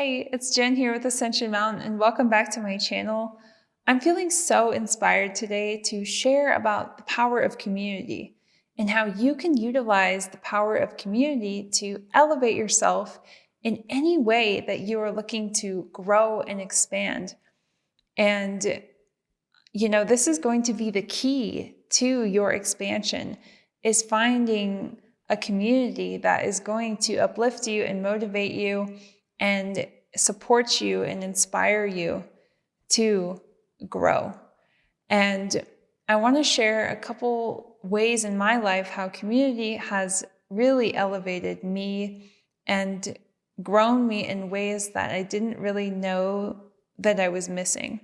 Hey, it's Jen here with Ascension Mountain, and welcome back to my channel. I'm feeling so inspired today to share about the power of community and how you can utilize the power of community to elevate yourself in any way that you are looking to grow and expand. And, this is going to be the key to your expansion, is finding a community that is going to uplift you and motivate you and support you and inspire you to grow. And I want to share a couple ways in my life how community has really elevated me and grown me in ways that I didn't really know that I was missing.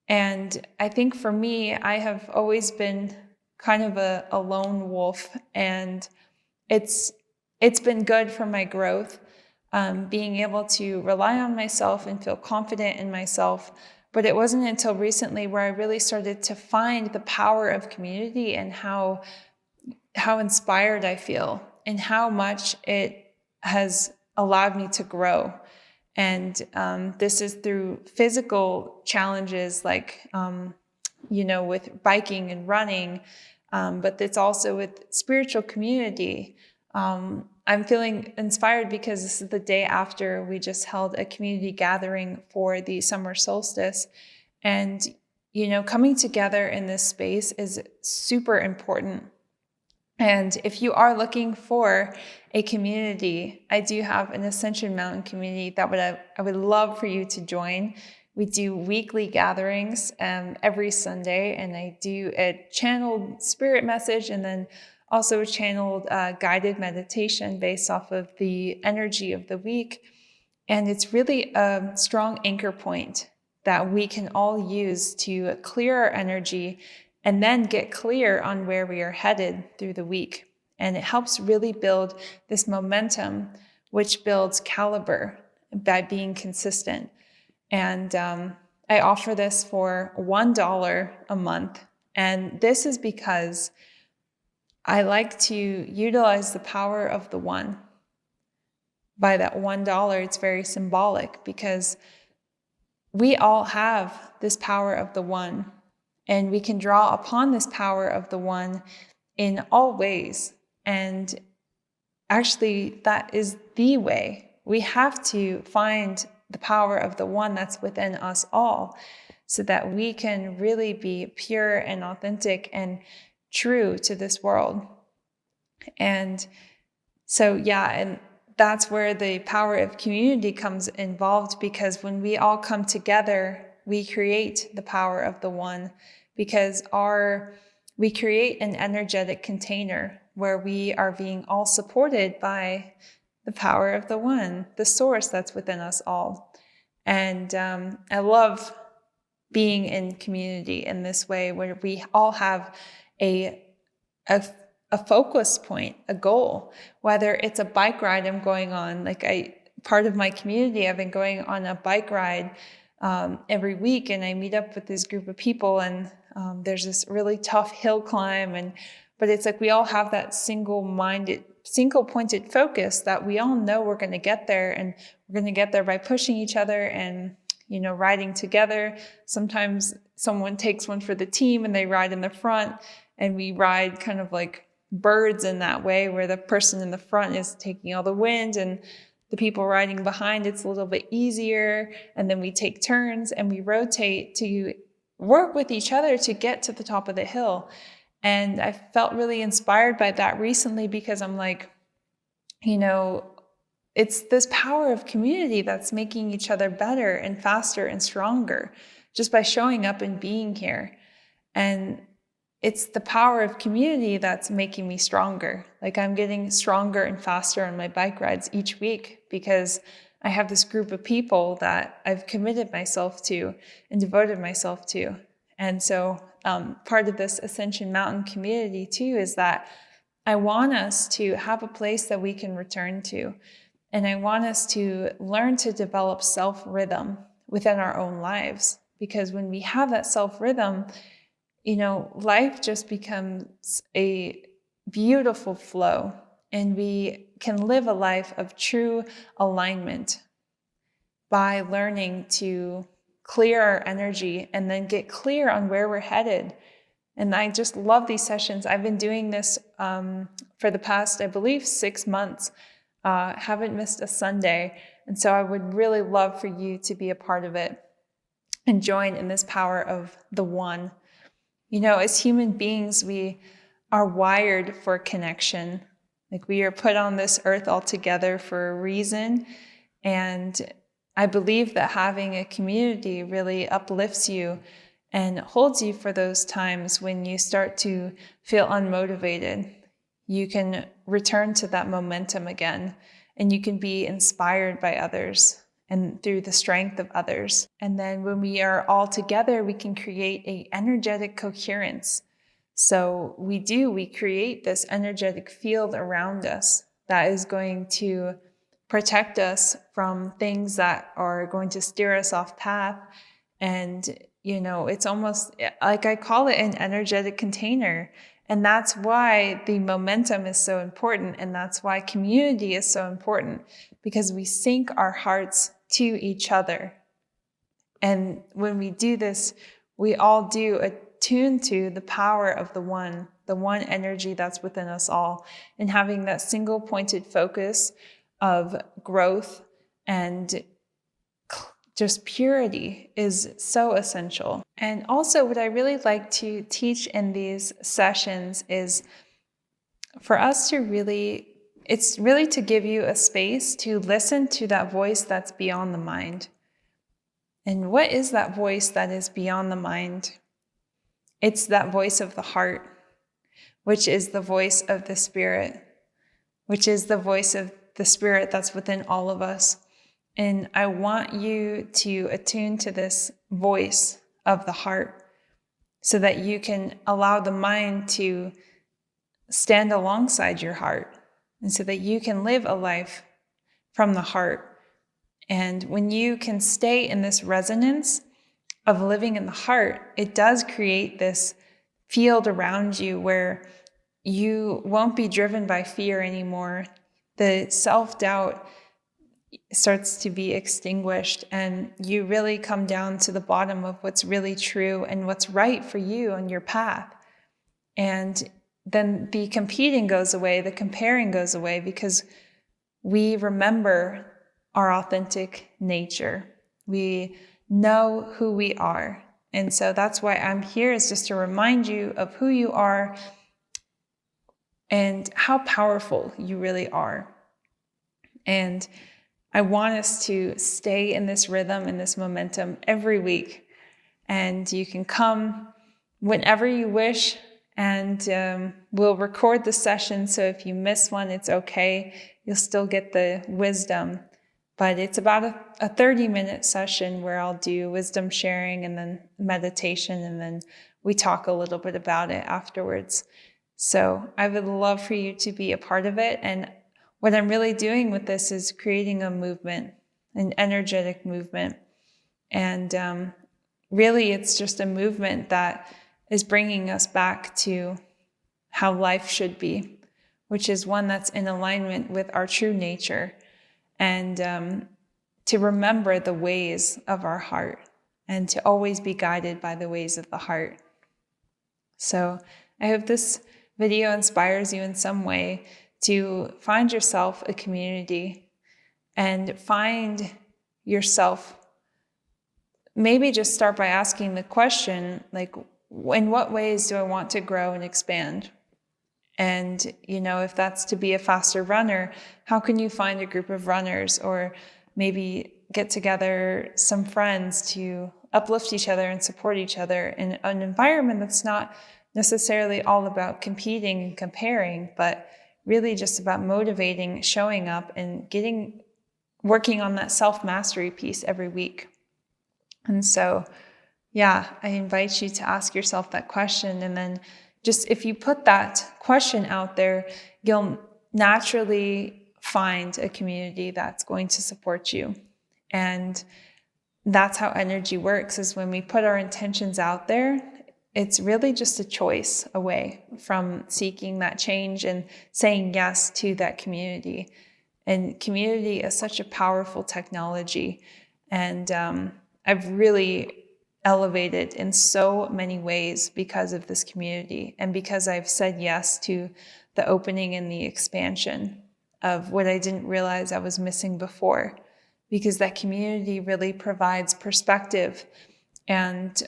And I think for me, I have always been kind of a lone wolf, and it's been good for my growth, being able to rely on myself and feel confident in myself. But it wasn't until recently where I really started to find the power of community and how inspired I feel and how much it has allowed me to grow. And this is through physical challenges like, with biking and running, but it's also with spiritual community. I'm feeling inspired because this is the day after we just held a community gathering for the summer solstice. And, coming together in this space is super important. And if you are looking for a community, I do have an Ascension Mountain community that I would love for you to join. We do weekly gatherings every Sunday, and I do a channeled spirit message and then also a channeled guided meditation based off of the energy of the week. And it's really a strong anchor point that we can all use to clear our energy and then get clear on where we are headed through the week. And it helps really build this momentum, which builds caliber by being consistent. And I offer this for $1 a month. And this is because I like to utilize the power of the one. By that $1, it's very symbolic because we all have this power of the one, and we can draw upon this power of the one in all ways. And actually, that is the way. We have to find the power of the one that's within us all so that we can really be pure and authentic and true to this world. And so, and that's where the power of community comes involved, because when we all come together, we create the power of the one, because we create an energetic container where we are being all supported by the power of the one, the source that's within us all. And I love being in community in this way, where we all have a focus point, a goal, whether it's a bike ride I'm going on. Part of my community, I've been going on a bike ride every week, and I meet up with this group of people, and there's this really tough hill climb, but it's like we all have that single pointed focus that we all know we're going to get there, and we're going to get there by pushing each other and riding together. Sometimes someone takes one for the team and they ride in the front, and we ride kind of like birds in that way, where the person in the front is taking all the wind and the people riding behind, it's a little bit easier. And then we take turns and we rotate to work with each other to get to the top of the hill. And I felt really inspired by that recently, because I'm like, it's this power of community that's making each other better and faster and stronger just by showing up and being here. And it's the power of community that's making me stronger. Like, I'm getting stronger and faster on my bike rides each week because I have this group of people that I've committed myself to and devoted myself to. And so part of this Ascension Mountain community too is that I want us to have a place that we can return to. And I want us to learn to develop self-rhythm within our own lives. Because when we have that self-rhythm, life just becomes a beautiful flow, and we can live a life of true alignment. by learning to clear our energy and then get clear on where we're headed. And I just love these sessions. I've been doing this for the past, I believe, 6 months. Haven't missed a Sunday. And so I would really love for you to be a part of it and join in this power of the one. You know, as human beings, we are wired for connection. Like, we are put on this earth all together for a reason. And I believe that having a community really uplifts you and holds you for those times when you start to feel unmotivated. You can return to that momentum again, and you can be inspired by others and through the strength of others. And then when we are all together, we can create an energetic coherence. So we create this energetic field around us that is going to protect us from things that are going to steer us off path. And, you know, it's almost like, I call it an energetic container. And that's why the momentum is so important. And that's why community is so important, because we sync our hearts to each other. And when we do this, we all do attune to the power of the one energy that's within us all. And having that single pointed focus of growth and just purity is so essential. And also, what I really like to teach in these sessions is for us to it's really to give you a space to listen to that voice that's beyond the mind. And what is that voice that is beyond the mind? It's that voice of the heart, which is the voice of the spirit, which is the voice of the spirit that's within all of us. And I want you to attune to this voice of the heart so that you can allow the mind to stand alongside your heart, and so that you can live a life from the heart. And when you can stay in this resonance of living in the heart, it does create this field around you where you won't be driven by fear anymore. The self-doubt starts to be extinguished, and you really come down to the bottom of what's really true and what's right for you on your path. And then the competing goes away, the comparing goes away, because we remember our authentic nature. We know who we are. And so that's why I'm here, is just to remind you of who you are and how powerful you really are. And I want us to stay in this rhythm and this momentum every week. And you can come whenever you wish, and we'll record the session. So if you miss one, it's okay. You'll still get the wisdom. But it's about a 30-minute session where I'll do wisdom sharing and then meditation, and then we talk a little bit about it afterwards. So I would love for you to be a part of it. And what I'm really doing with this is creating a movement, an energetic movement. And really, it's just a movement that is bringing us back to how life should be, which is one that's in alignment with our true nature, and to remember the ways of our heart and to always be guided by the ways of the heart. So I hope this video inspires you in some way to find yourself a community and find yourself. Maybe just start by asking the question, like, in what ways do I want to grow and expand? And, you know, if that's to be a faster runner, how can you find a group of runners, or maybe get together some friends to uplift each other and support each other in an environment that's not necessarily all about competing and comparing, but really just about motivating, showing up, and working on that self-mastery piece every week. And so, yeah, I invite you to ask yourself that question. And then just if you put that question out there, you'll naturally find a community that's going to support you. And that's how energy works, is when we put our intentions out there, it's really just a choice away from seeking that change and saying yes to that community. And community is such a powerful technology. And I've really elevated in so many ways because of this community and because I've said yes to the opening and the expansion of what I didn't realize I was missing before, because that community really provides perspective, and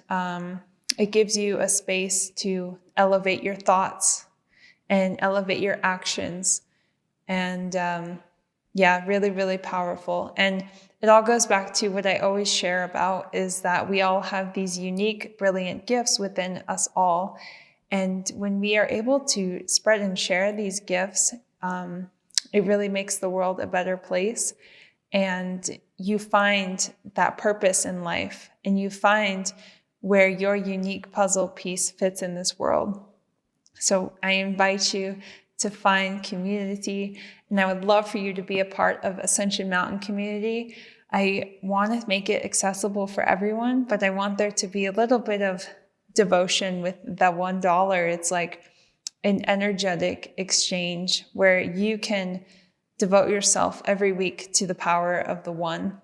it gives you a space to elevate your thoughts and elevate your actions. And yeah, really, really powerful. And it all goes back to what I always share about, is that we all have these unique, brilliant gifts within us all. And when we are able to spread and share these gifts, it really makes the world a better place. And you find that purpose in life, and you find where your unique puzzle piece fits in this world. So I invite you to find community, and I would love for you to be a part of Ascension Mountain community. I want to make it accessible for everyone, but I want there to be a little bit of devotion with that $1. It's like an energetic exchange where you can devote yourself every week to the power of the one.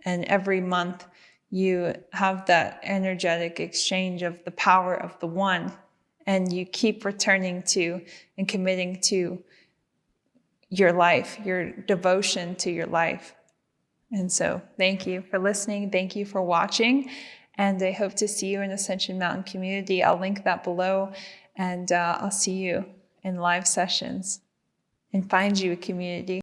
And every month you have that energetic exchange of the power of the one. And you keep returning to and committing to your life, your devotion to your life. And so thank you for listening. Thank you for watching. And I hope to see you in Ascension Mountain community. I'll link that below. And I'll see you in live sessions and find you a community.